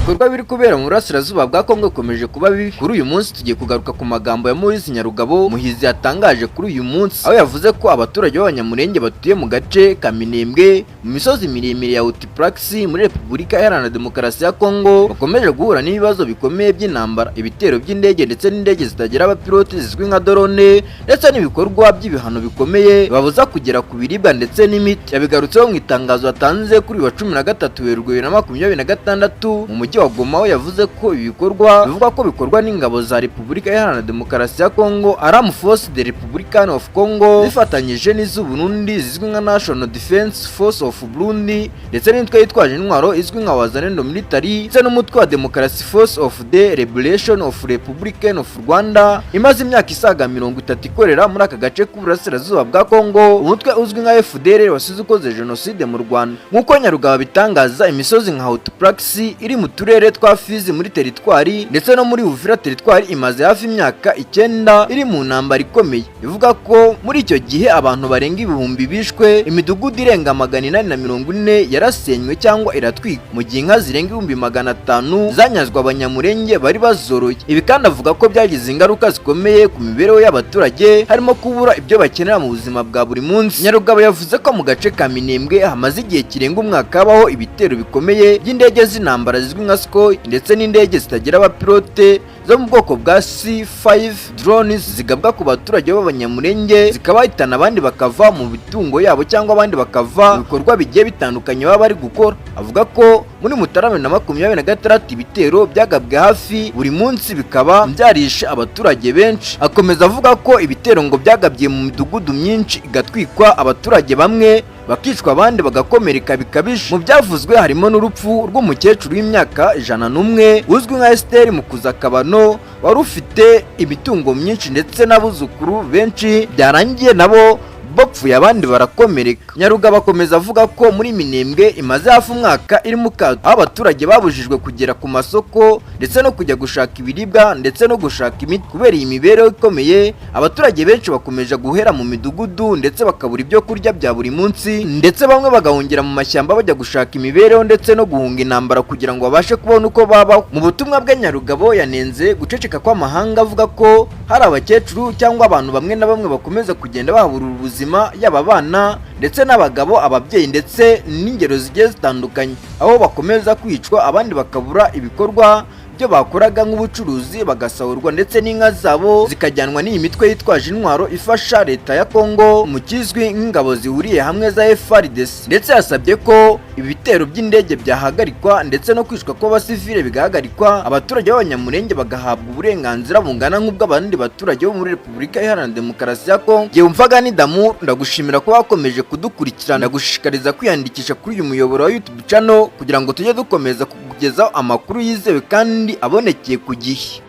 ibikorwa biri kubera mu burasirazuba bwa Kongo bikomeje kuba bibi. Kuri uyu munsi tugiye kugaruka ku magambo ya Moise Nyarugabo Muhizi yatangaje kuri uyu munsi, aho yavuze ko abaturage b'abanyamurenge batuye mu gace ka Minembwe mu misozi miremire ya Hauts Plateaux muri Repubulika Iharanira Demokarasi ya Kongo bakomeje guhura n'ibibazo bikomeye by'intambara, ibitero by'indege ndetse n'indege zitagira abapilote zizwi nka drone, ndetse n'ibikorwa by'ibihano bikomeye babuza kugera ku biribwa ndetse n'imiti. Yabigarutseho mu itangazo yatanze kuri wa 13 Werurwe 2026 mu mujyi wa Goma, aho yavuze ko ibi bikorwa bivuga ko bikorwa n'ingabo za Repubulika Iharanira Demokarasi ya Kongo, Armed Forces de Republican of Congo, zifatanyije n'iz'u Burundi zizwi nka National Defense Force of Burundi, ndetse n'intwe yitwaje intwaro izwi nka Wazalendo military, ndetse n'umutwe wa Democracy Force of the Liberation of Republican of Rwanda imaze imyaka isaga 30 ikorera muri aka gace k'uburasirazuba bwa Kongo. Umutwe uzwi nka FDLR wasize ukoze genocide mu Rwanda. Nk'uko Nyarugabo bitangaza, imisozi nka Hauts Plateaux iri mu turere twa Fizi muri teritwari ndetse no muri Uvira teritwari imaze hafi imyaka 9 iri mu ntambara ikomeye. Ivuga ko muri icyo gihe abantu barenga ibihumbi bishwe, imidugudu irenga 840 yarasenywe cyangwa iratwikwa, mu gihe inka zirenga 500 zanyazwa abanyamurenge bari bazoroye. Ibi kandi avuga ko byagize ingaruka zikomeye ku mibereho y'abaturage, harimo kubura ibyo bakenera mu buzima bwa buri munsi. Nyarugabo yavuze ko mu gace ka Minembwe hamaze igihe kirenga umwaka habaho ibitero bikomeye by'indege z'intambara zizwi nka Sukhoi ndetse n'indege zitagira abapilote zo mu bwoko bwa C5 drones zigabwa ku baturage b'abanyamurenge, zikabahitana abandi bakava mu bitungo yabo cyangwa abandi bakava mu bikorwa bigiye bitandukanye baba bari gukora. Avuga ko muri Mutarama 2026 ibitero byagabwe hafi buri munsi bikaba byarishe abaturage benshi. Akomeza avuga ko ibitero ngo byagabye mu midugudu myinshi igatwikwa, abaturage bamwe bakicwa abandi bagakomereka bikabije. Mu byavuzwe harimo n'urupfu rw'umukecuru w'imyaka 101 uzwi nka Esther Mukuzakabano wari ufite imitungo myinshi ndetse n'abuzukuru benshi byarangiye nabo bapfuye abandi barakomereka. Nyarugabo akomeza avuga ko muri Minembwe imaze hafi umwaka iri mu kato, aho abaturage babujijwe kugera ku masoko ndetse no kujya gushaka ibiribwa ndetse no gushaka imiti. Kubera iyi mibereho ikomeye, abaturage benshi bakomeje guhera mu midugudu ndetse bakabura ibyo kurya bya buri munsi, ndetse bamwe bagahungira mu mashyamba bajya gushaka imibereho ndetse no guhunga intambara kugira ngo babashe kubona uko babaho. Mu butumwa bwe Nyarugabo yanenze guceceka kw'amahanga, avuga ko hari abakecuru cyangwa abantu bamwe na bamwe bakomeza kugenda bahabura ubuzima, yaba abana ndetse n'abagabo, ababyeyi ndetse n'ingero zigiye zitandukanye, aho bakomeza kwicwa abandi bakabura ibikorwa byo bakoraga nk'ubucuruzi bagasahurwa, ndetse n'inka zabo zikajyanwa n'iyi mitwe yitwaje intwaro ifasha leta ya Kongo mu kizwi nk'ingabo zihuriye hamwe za FARDC. Ndetse yasabye ko ibi bitero by'indege byahagarikwa ndetse no kwishwa kw'abasivile bigahagarikwa, abaturage b'abanyamurenge bagahabwa uburenganzira bungana nk'ubw'abandi baturage bo muri Repubulika Iharanira Demokarasi ya Kongo. Jye umvaga ni Damu, ndagushimira ko bakomeje kudukurikirana, ndagushishikariza kwiyandikisha kuri uyu muyoboro wa YouTube channel kugira ngo tujye dukomeza kukugezaho amakuru yizewe kandi abonekeye ku gihe.